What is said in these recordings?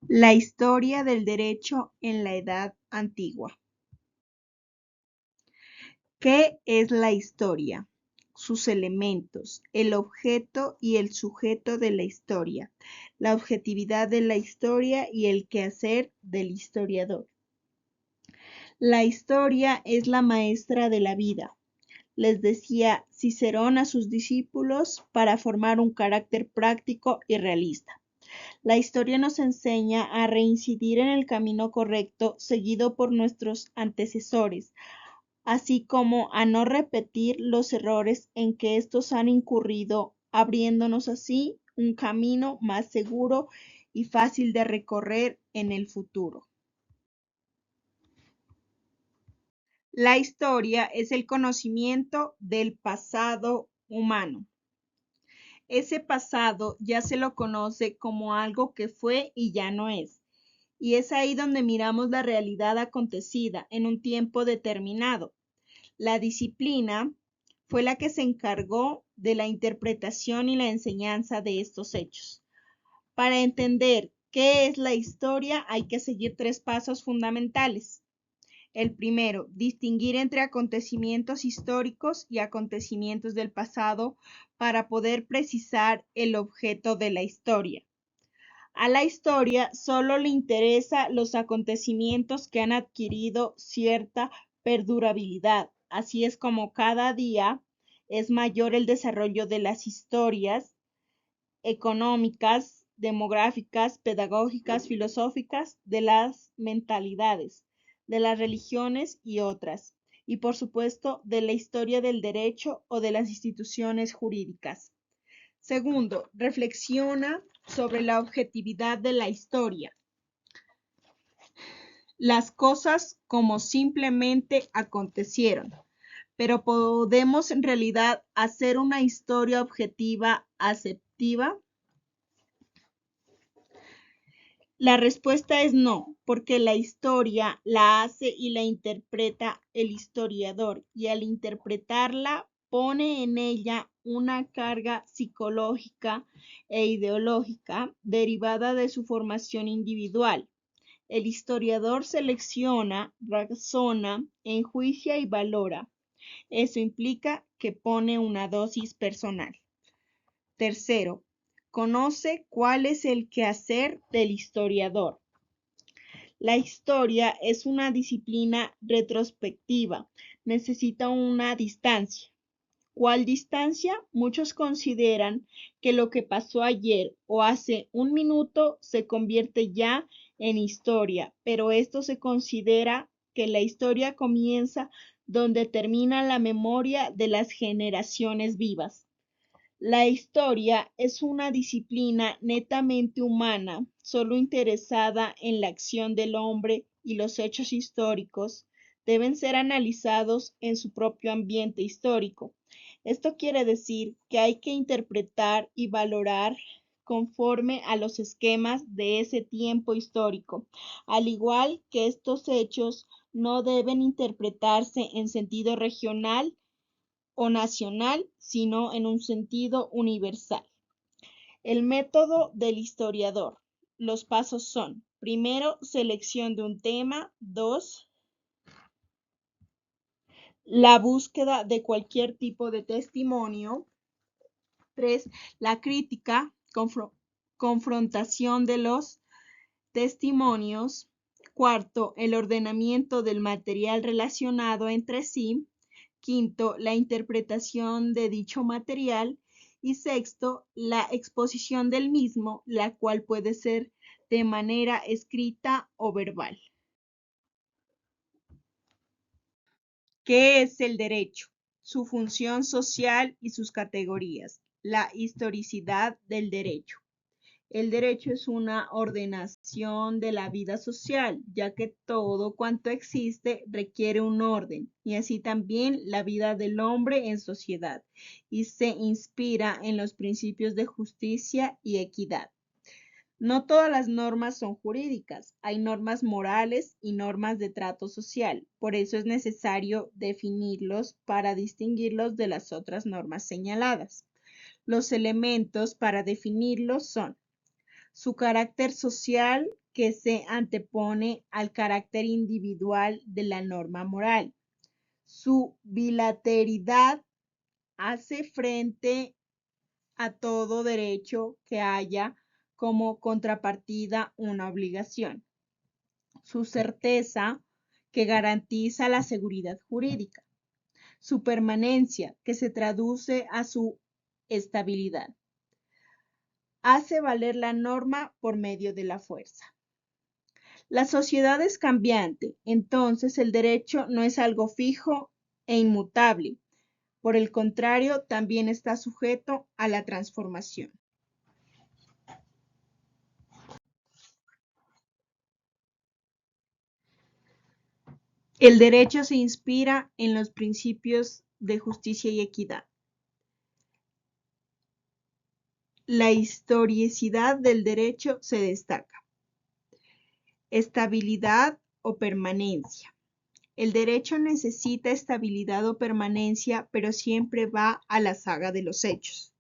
La historia del derecho en la Edad Antigua. ¿Qué es la historia? Sus elementos, el objeto y el sujeto de la historia, la objetividad de la historia y el quehacer del historiador. La historia es la maestra de la vida, les decía Cicerón a sus discípulos para formar un carácter práctico y realista. La historia nos enseña a reincidir en el camino correcto seguido por nuestros antecesores, así como a no repetir los errores en que estos han incurrido, abriéndonos así un camino más seguro y fácil de recorrer en el futuro. La historia es el conocimiento del pasado humano. Ese pasado ya se lo conoce como algo que fue y ya no es. Y es ahí donde miramos la realidad acontecida en un tiempo determinado. La disciplina fue la que se encargó de la interpretación y la enseñanza de estos hechos. Para entender qué es la historia hay que seguir 3 pasos fundamentales. El primero, distinguir entre acontecimientos históricos y acontecimientos del pasado para poder precisar el objeto de la historia. A la historia solo le interesa los acontecimientos que han adquirido cierta perdurabilidad. Así es como cada día es mayor el desarrollo de las historias económicas, demográficas, pedagógicas, filosóficas, de las mentalidades, de las religiones y otras. Y por supuesto, de la historia del derecho o de las instituciones jurídicas. Segundo, reflexiona sobre la objetividad de la historia. Las cosas como simplemente acontecieron, pero ¿podemos en realidad hacer una historia objetiva, aceptiva? La respuesta es no, porque la historia la hace y la interpreta el historiador, y al interpretarla pone en ella una carga psicológica e ideológica derivada de su formación individual. El historiador selecciona, razona, enjuicia y valora. Eso implica que pone una dosis personal. Tercero, conoce cuál es el quehacer del historiador. La historia es una disciplina retrospectiva, necesita una distancia. ¿Cuál distancia? Muchos consideran que lo que pasó ayer o hace un minuto se convierte ya en historia, pero esto se considera que la historia comienza donde termina la memoria de las generaciones vivas. La historia es una disciplina netamente humana, solo interesada en la acción del hombre, y los hechos históricos deben ser analizados en su propio ambiente histórico. Esto quiere decir que hay que interpretar y valorar conforme a los esquemas de ese tiempo histórico, al igual que estos hechos no deben interpretarse en sentido regional o nacional, sino en un sentido universal. El método del historiador. Los pasos son: primero, selección de un tema; 2, la búsqueda de cualquier tipo de testimonio; 3, la crítica, confrontación de los testimonios; cuarto, el ordenamiento del material relacionado entre sí; quinto, la interpretación de dicho material; y sexto, la exposición del mismo, la cual puede ser de manera escrita o verbal. ¿Qué es el derecho? Su función social y sus categorías. La historicidad del derecho. El derecho es una ordenación de la vida social, ya que todo cuanto existe requiere un orden, y así también la vida del hombre en sociedad, y se inspira en los principios de justicia y equidad. No todas las normas son jurídicas, hay normas morales y normas de trato social, por eso es necesario definirlos para distinguirlos de las otras normas señaladas. Los elementos para definirlos son su carácter social, que se antepone al carácter individual de la norma moral. Su bilateralidad hace frente a todo derecho que haya como contrapartida una obligación. Su certeza, que garantiza la seguridad jurídica. Su permanencia, que se traduce a su estabilidad. Hace valer la norma por medio de la fuerza. La sociedad es cambiante, entonces el derecho no es algo fijo e inmutable. Por el contrario, también está sujeto a la transformación. El derecho se inspira en los principios de justicia y equidad. La historicidad del derecho se destaca. Estabilidad o permanencia. El derecho necesita estabilidad o permanencia, pero siempre va a la saga de los hechos.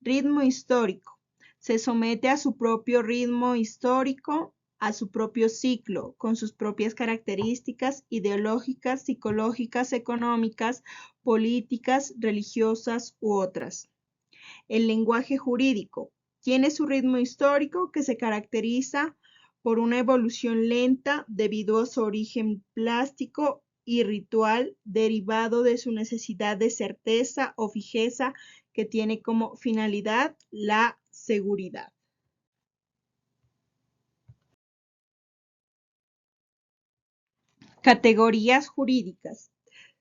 Ritmo histórico. Se somete a su propio ritmo histórico, a su propio ciclo, con sus propias características ideológicas, psicológicas, económicas, políticas, religiosas u otras. El lenguaje jurídico. Tiene su ritmo histórico que se caracteriza por una evolución lenta debido a su origen plástico y ritual derivado de su necesidad de certeza o fijeza que tiene como finalidad la seguridad. Categorías jurídicas.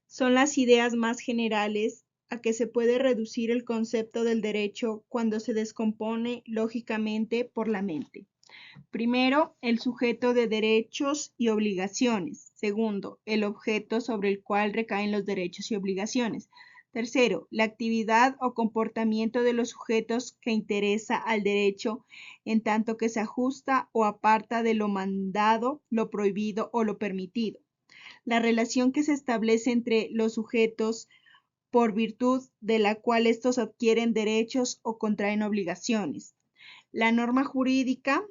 Son las ideas más generales a que se puede reducir el concepto del derecho cuando se descompone lógicamente por la mente. Primero, el sujeto de derechos y obligaciones. Segundo, el objeto sobre el cual recaen los derechos y obligaciones. Tercero, la actividad o comportamiento de los sujetos que interesa al derecho en tanto que se ajusta o aparta de lo mandado, lo prohibido o lo permitido. La relación que se establece entre los sujetos por virtud de la cual estos adquieren derechos o contraen obligaciones. La norma jurídica,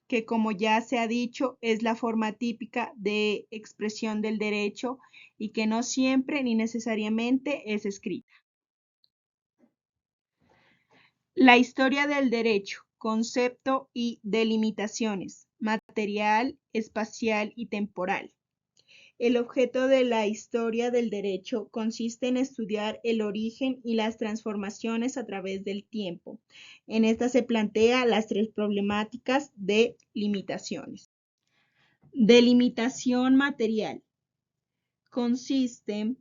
que como ya se ha dicho, es la forma típica de expresión del derecho y que no siempre ni necesariamente es escrita. La historia del derecho, concepto y delimitaciones, material, espacial y temporal. El objeto de la historia del derecho consiste en estudiar el origen y las transformaciones a través del tiempo. En esta se plantea las tres problemáticas de limitaciones. Delimitación material. Consiste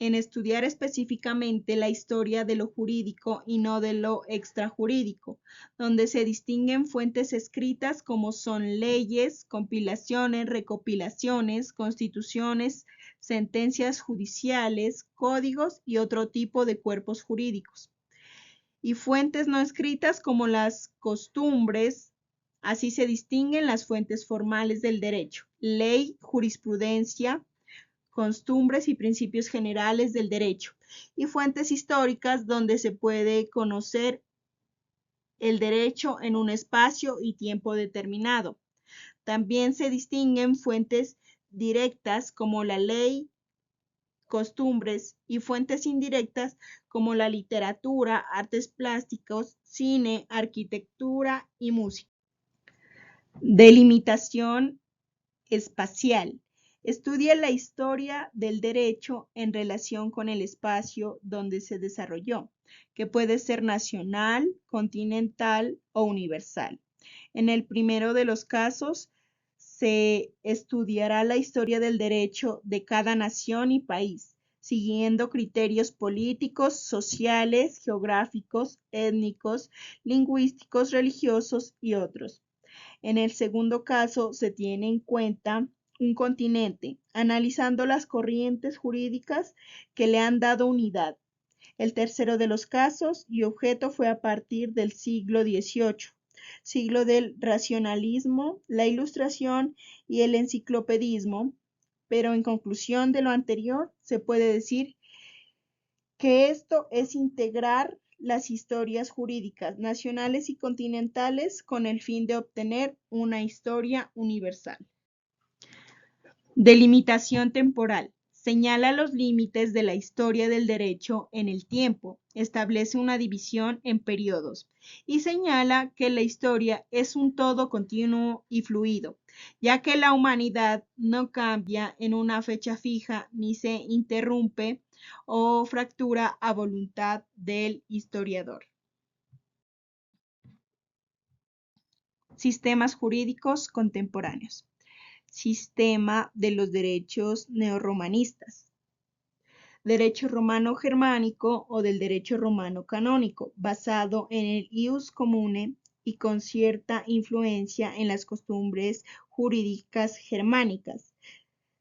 en estudiar específicamente la historia de lo jurídico y no de lo extrajurídico, donde se distinguen fuentes escritas como son leyes, compilaciones, recopilaciones, constituciones, sentencias judiciales, códigos y otro tipo de cuerpos jurídicos. Y fuentes no escritas como las costumbres. Así se distinguen las fuentes formales del derecho: ley, jurisprudencia, costumbres y principios generales del derecho, y fuentes históricas donde se puede conocer el derecho en un espacio y tiempo determinado. También se distinguen fuentes directas como la ley, costumbres, y fuentes indirectas como la literatura, artes plásticos, cine, arquitectura y música. Delimitación espacial. Estudia la historia del derecho en relación con el espacio donde se desarrolló, que puede ser nacional, continental o universal. En el primero de los casos, se estudiará la historia del derecho de cada nación y país, siguiendo criterios políticos, sociales, geográficos, étnicos, lingüísticos, religiosos y otros. En el segundo caso, se tiene en cuenta un continente, analizando las corrientes jurídicas que le han dado unidad. El tercero de los casos y objeto fue a partir del siglo XVIII, siglo del racionalismo, la ilustración y el enciclopedismo, pero en conclusión de lo anterior, se puede decir que esto es integrar las historias jurídicas nacionales y continentales con el fin de obtener una historia universal. Delimitación temporal. Señala los límites de la historia del derecho en el tiempo, establece una división en periodos y señala que la historia es un todo continuo y fluido, ya que la humanidad no cambia en una fecha fija ni se interrumpe o fractura a voluntad del historiador. Sistemas jurídicos contemporáneos. Sistema de los derechos neorromanistas. Derecho romano germánico o del derecho romano canónico, basado en el ius comune y con cierta influencia en las costumbres jurídicas germánicas.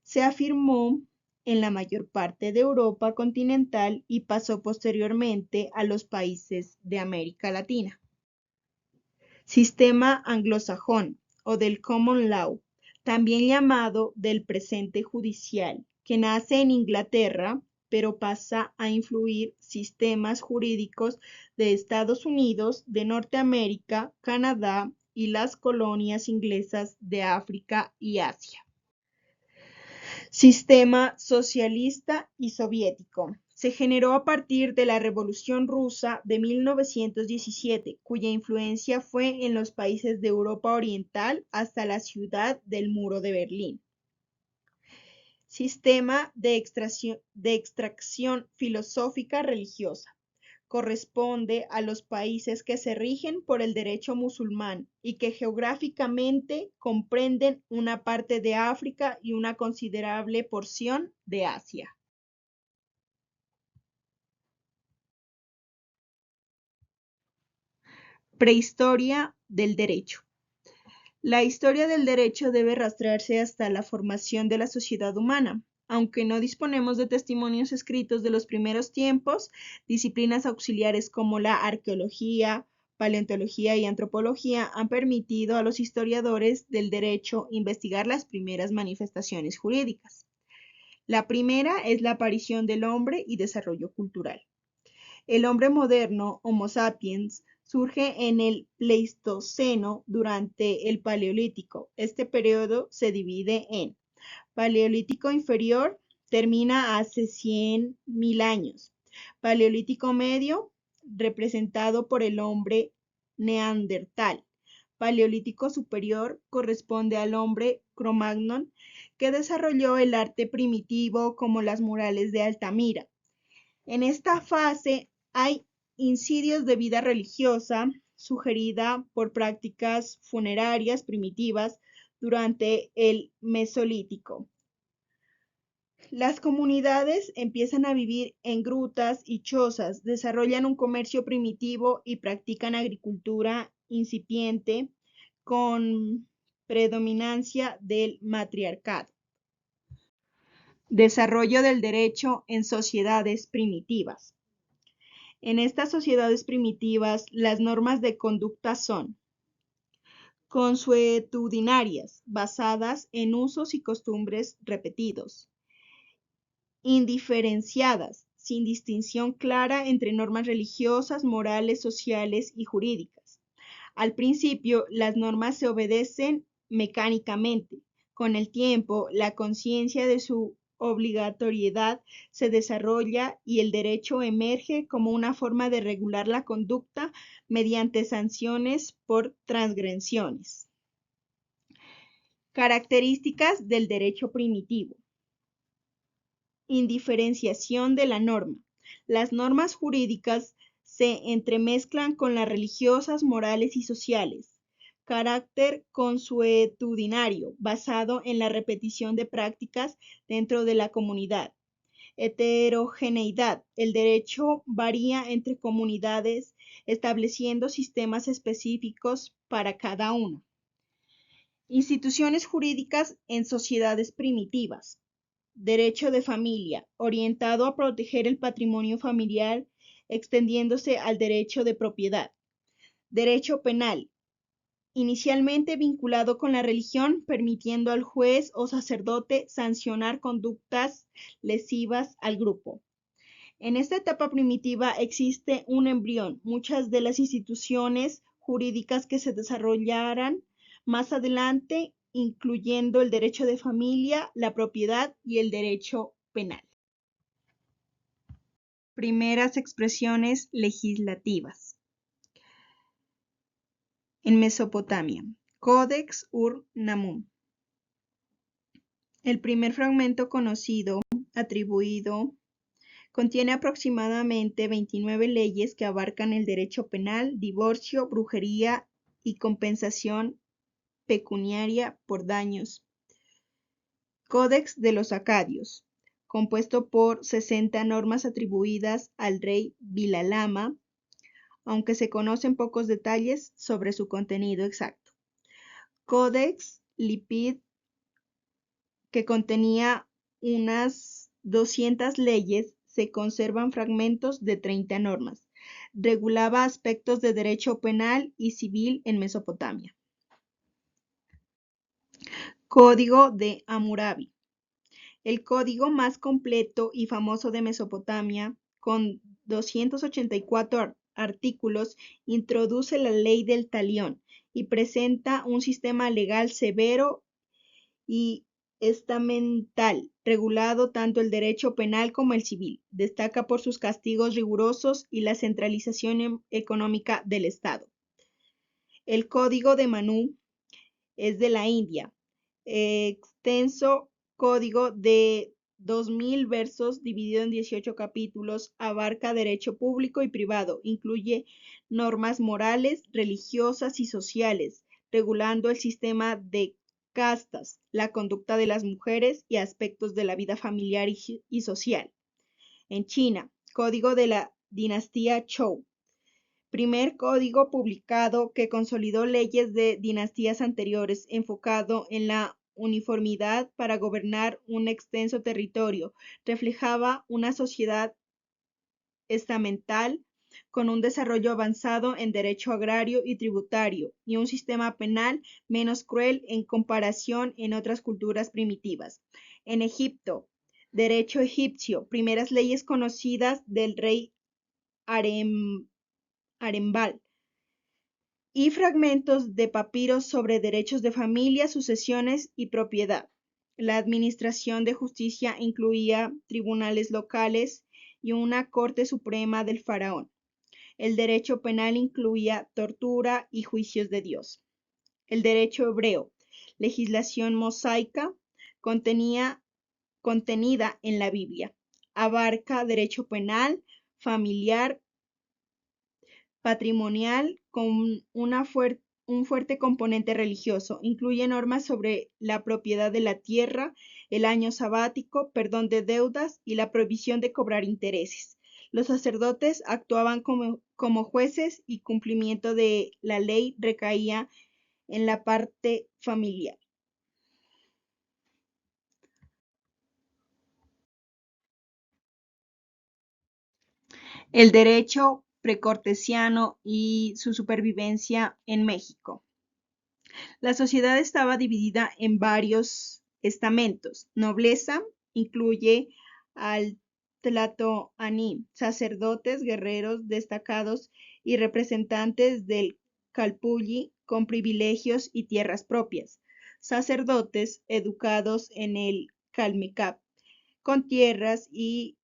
Se afirmó en la mayor parte de Europa continental y pasó posteriormente a los países de América Latina. Sistema anglosajón o del common law, también llamado del presente judicial, que nace en Inglaterra, pero pasa a influir sistemas jurídicos de Estados Unidos, de Norteamérica, Canadá y las colonias inglesas de África y Asia. Sistema socialista y soviético. Se generó a partir de la Revolución Rusa de 1917, cuya influencia fue en los países de Europa Oriental hasta la ciudad del Muro de Berlín. Sistema de extracción filosófica religiosa. Corresponde a los países que se rigen por el derecho musulmán y que geográficamente comprenden una parte de África y una considerable porción de Asia. Prehistoria del derecho. La historia del derecho debe rastrearse hasta la formación de la sociedad humana. Aunque no disponemos de testimonios escritos de los primeros tiempos, disciplinas auxiliares como la arqueología, paleontología y antropología han permitido a los historiadores del derecho investigar las primeras manifestaciones jurídicas. La primera es la aparición del hombre y desarrollo cultural. El hombre moderno, Homo sapiens, surge en el Pleistoceno durante el Paleolítico. Este periodo se divide en Paleolítico inferior, termina hace 100.000 años. Paleolítico medio, representado por el hombre neandertal. Paleolítico superior corresponde al hombre Cro-Magnon, que desarrolló el arte primitivo como las murales de Altamira. En esta fase hay indicios de vida religiosa sugerida por prácticas funerarias primitivas durante el Mesolítico. Las comunidades empiezan a vivir en grutas y chozas, desarrollan un comercio primitivo y practican agricultura incipiente con predominancia del matriarcado. Desarrollo del derecho en sociedades primitivas. En estas sociedades primitivas, las normas de conducta son consuetudinarias, basadas en usos y costumbres repetidos, indiferenciadas, sin distinción clara entre normas religiosas, morales, sociales y jurídicas. Al principio, las normas se obedecen mecánicamente. Con el tiempo, la conciencia de su obligatoriedad se desarrolla y el derecho emerge como una forma de regular la conducta mediante sanciones por transgresiones. Características del derecho primitivo. Indiferenciación de la norma. Las normas jurídicas se entremezclan con las religiosas, morales y sociales. Carácter consuetudinario, basado en la repetición de prácticas dentro de la comunidad. Heterogeneidad. El derecho varía entre comunidades, estableciendo sistemas específicos para cada uno. Instituciones jurídicas en sociedades primitivas. Derecho de familia, orientado a proteger el patrimonio familiar, extendiéndose al derecho de propiedad. Derecho penal, inicialmente vinculado con la religión, permitiendo al juez o sacerdote sancionar conductas lesivas al grupo. En esta etapa primitiva existe un embrión. Muchas de las instituciones jurídicas que se desarrollarán más adelante, incluyendo el derecho de familia, la propiedad y el derecho penal. Primeras expresiones legislativas. En Mesopotamia, Codex Ur-Namum. El primer fragmento conocido, atribuido, contiene aproximadamente 29 leyes que abarcan el derecho penal, divorcio, brujería y compensación pecuniaria por daños. Códex de los Acadios, compuesto por 60 normas atribuidas al rey Vilalama, aunque se conocen pocos detalles sobre su contenido exacto. Codex Lipid, que contenía unas 200 leyes, se conservan fragmentos de 30 normas. Regulaba aspectos de derecho penal y civil en Mesopotamia. Código de Hammurabi. El código más completo y famoso de Mesopotamia, con 284 artículos, introduce la ley del talión y presenta un sistema legal severo y estamental, regulado tanto el derecho penal como el civil. Destaca por sus castigos rigurosos y la centralización económica del Estado. El Código de Manú es de la India. Extenso código de 2000 versos, dividido en 18 capítulos, abarca derecho público y privado, incluye normas morales, religiosas y sociales, regulando el sistema de castas, la conducta de las mujeres y aspectos de la vida familiar y social. En China, código de la dinastía Zhou. Primer código publicado que consolidó leyes de dinastías anteriores, enfocado en la uniformidad para gobernar un extenso territorio. Reflejaba una sociedad estamental con un desarrollo avanzado en derecho agrario y tributario, y un sistema penal menos cruel en comparación en otras culturas primitivas. En Egipto, derecho egipcio, primeras leyes conocidas del rey Arembal, y fragmentos de papiros sobre derechos de familia, sucesiones y propiedad. La administración de justicia incluía tribunales locales y una corte suprema del faraón. El derecho penal incluía tortura y juicios de Dios. El derecho hebreo, legislación mosaica, contenida en la Biblia. Abarca derecho penal, familiar, patrimonial, con un fuerte componente religioso. Incluye normas sobre la propiedad de la tierra, el año sabático, perdón de deudas y la prohibición de cobrar intereses. Los sacerdotes actuaban como jueces y cumplimiento de la ley recaía en la parte familiar. El derecho precortesiano y su supervivencia en México. La sociedad estaba dividida en varios estamentos. Nobleza incluye al tlatoaní, sacerdotes, guerreros destacados y representantes del calpulli con privilegios y tierras propias. Sacerdotes educados en el calmecap, con tierras y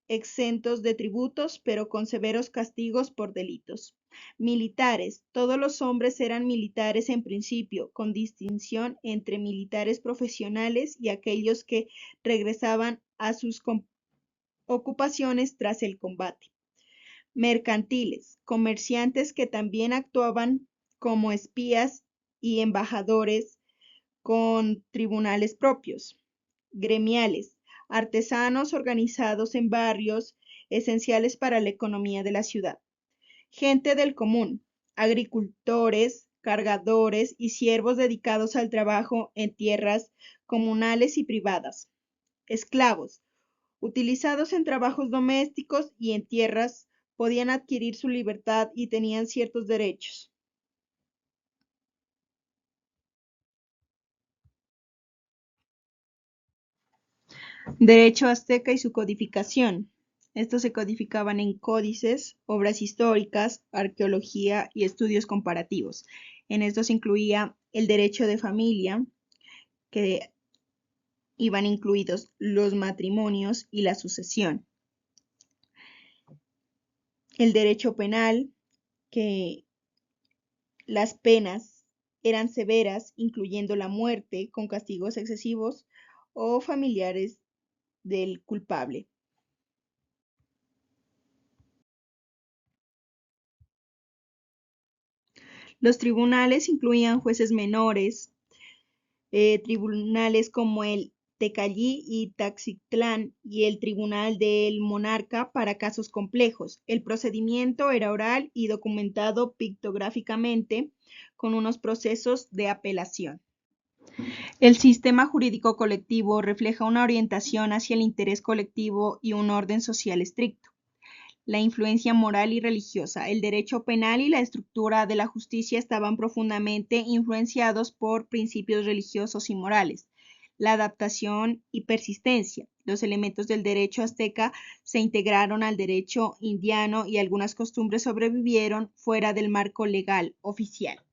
exentos de tributos, pero con severos castigos por delitos. Militares. Todos los hombres eran militares en principio, con distinción entre militares profesionales y aquellos que regresaban a sus ocupaciones tras el combate. Mercantiles. Comerciantes que también actuaban como espías y embajadores con tribunales propios. Gremiales. Artesanos organizados en barrios esenciales para la economía de la ciudad. Gente del común, agricultores, cargadores y siervos dedicados al trabajo en tierras comunales y privadas. Esclavos, utilizados en trabajos domésticos y en tierras, podían adquirir su libertad y tenían ciertos derechos. Derecho azteca y su codificación. Estos se codificaban en códices, obras históricas, arqueología y estudios comparativos. En estos incluía el derecho de familia, que iban incluidos los matrimonios y la sucesión. El derecho penal, que las penas eran severas, incluyendo la muerte con castigos excesivos o familiares del culpable. Los tribunales incluían jueces menores, tribunales como el Tecallí y Taxitlán y el Tribunal del Monarca para casos complejos. El procedimiento era oral y documentado pictográficamente con unos procesos de apelación. El sistema jurídico colectivo refleja una orientación hacia el interés colectivo y un orden social estricto. La influencia moral y religiosa. El derecho penal y la estructura de la justicia estaban profundamente influenciados por principios religiosos y morales. La adaptación y persistencia. Los elementos del derecho azteca se integraron al derecho indiano y algunas costumbres sobrevivieron fuera del marco legal oficial.